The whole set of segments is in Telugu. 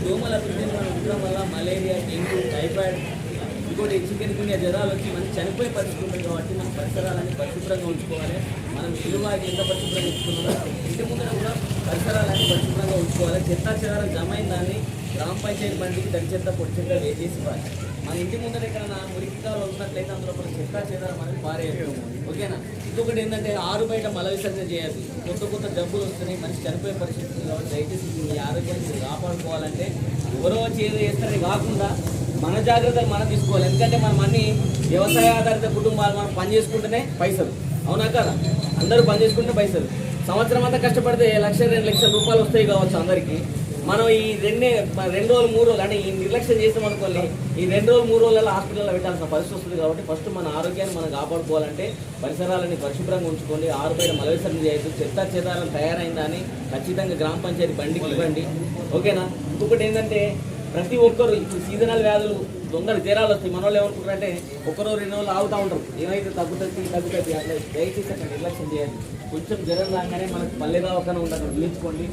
దోమల ఉండడం వల్ల మలేరియా, డెంగ్యూ, టైఫాయిడ్, ఇంకోటి చికెన్ గున్యా జ్వరాలు వచ్చి మనం చనిపోయే పరిస్థితి ఉంటుంది. కాబట్టి మన పరిసరాలని పరిశుభ్రంగా ఉంచుకోవాలి. మనం ఇల్లువాకి ఎంత పరిశుభ్రంగా ఉంచుకున్నామో ఇంటి ముందర కూడా పరిసరాలని పరిశుభ్రంగా ఉంచుకోవాలి. చెత్త చెదారం జమ అయిన దాన్ని గ్రామ పంచాయతీ బండికి తడి చెత్త పొడి చెత్త వేసేసి ఇవ్వాలి. మన ఇంటి ముందర ఎక్కడైనా మురికికాలు ఉన్నట్లయితే అందులో చెత్త చెదారం అనేది పారేయాలి. ఓకేనా? ఇంకొకటి ఏంటంటే ఆరు బయట మల విసర్జన చేయాలి. కొత్త కొత్త జబ్బులు వస్తున్నాయి, మనిషి చనిపోయే పరిస్థితి. కాబట్టి దయచేసి మీ ఆరోగ్యాన్ని కాపాడుకోవాలంటే ఎవరో చేదు చేస్తారని కాకుండా మన జాగ్రత్తలు మనం తీసుకోవాలి. ఎందుకంటే మనం అన్ని వ్యవసాయ ఆధారిత కుటుంబాలు, మనం పని చేసుకుంటేనే పైసలు. అవునా కదా? అందరూ పని చేసుకుంటే పైసలు. సంవత్సరం అంతా కష్టపడితే 1,00,000, 2,00,000 రూపాయలు వస్తాయి కావచ్చు అందరికీ. మనం ఈ 2 రోజులు 3 రోజులు అంటే ఈ నిర్లక్ష్యం చేస్తాం అనుకోండి, ఈ 2 రోజులు 3 రోజులలో హాస్పిటల్లో పెట్టాల్సిన పరిస్థితి వస్తుంది. కాబట్టి ఫస్ట్ మన ఆరోగ్యాన్ని మనం కాపాడుకోవాలంటే పరిసరాలని పరిశుభ్రంగా ఉంచుకోండి. ఆరు బయట మల విసర్జన చేయొద్దు. చెత్త చెదారం తయారైందని ఖచ్చితంగా గ్రామ పంచాయతీ బండికి ఇవ్వండి. ఓకేనా? ఇంకొకటి ఏంటంటే ప్రతి ఒక్కరు ఇప్పుడు సీజనల్ వ్యాధులు, దొంగలు జ్వరాలు వస్తాయి. మన వాళ్ళు ఏమనుకుంటారంటే 1 రోజు 2 రోజులు ఆగుతూ ఉంటారు. ఏమైతే తగ్గుతుంది అట్లా దయచేసి అక్కడ నిర్లక్ష్యం చేయాలి. కొంచెం జ్వరం రాగానే మనకు పల్లె దవాఖాన ఉండదు, పిలుచుకోండి.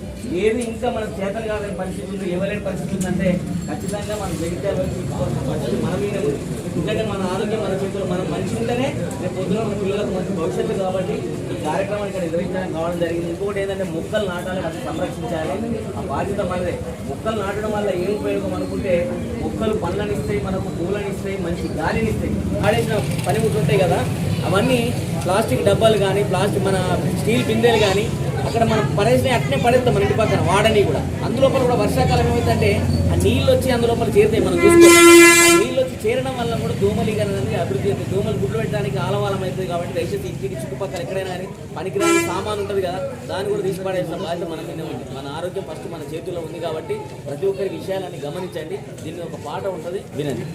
ఏది ఇంకా మనకు చేతలు కాదని పరిస్థితి ఉంది, ఎవరైనా పరిస్థితి ఉందంటే ఖచ్చితంగా మనం జగిత్యాల తీసుకోవాల్సిన పరిస్థితి మన మీద ఉంది. ఎందుకంటే మన ఆరోగ్యం మన చేతులు, మనం మంచి ఉంటేనే రేపు పొద్దున మన పిల్లలకు మంచి భవిష్యత్తు. కాబట్టి ఈ కార్యక్రమాన్ని ఇక్కడ నిర్వహించడానికి కావడం జరిగింది. ఇంకోటి ఏంటంటే మొక్కలు నాటాలి, అది సంరక్షించాలి. ఆ బాధ్యత మనదే. మొక్కలు నాటడం వల్ల ఏం ఉపయోగం అనుకుంటే మొక్కలు పండ్లను ఇస్తాయి, మనకు పూలను ఇస్తాయి, మంచి గాలిని ఇస్తాయి. ఆడేసిన పనిముట్లు ఉంటాయి కదా, అవన్నీ ప్లాస్టిక్ డబ్బాలు కానీ, మన స్టీల్ బిందెలు కానీ అక్కడ మనం పడేసినవి అట్నే పడేస్తాం మన ఇంటి పక్కన వాడని కూడా. అందులోపల కూడా వర్షాకాలం ఏమవుతుందంటే ఆ నీళ్ళు వచ్చి అందులోపల చేరుతాయి. మనం చూసుకోవాలి. ఆ నీళ్ళు వచ్చి చేరడం వల్ల కూడా దోమలు అనేది అభివృద్ధి అవుతుంది. దోమలు గుడ్లు పెట్టడానికి ఆలవాలం అవుతుంది. కాబట్టి దయచేసి ఇంటికి చుట్టుపక్కల ఎక్కడైనా కానీ పనికిరాని సామాన్ ఉంటుంది కదా, దాన్ని కూడా తీసి పడేసిన బాధ్యత మన మీద ఉంది. మన ఆరోగ్యం ఫస్ట్ మన చేతుల్లో ఉంది. కాబట్టి ప్రతి ఒక్కరి విషయాలన్నీ గమనించండి. దీనికి ఒక పాట ఉంటుంది, వినండి.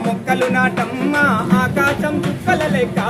మొక్కలు నాటమ్మా ఆకాశం చుక్కల లెక్క.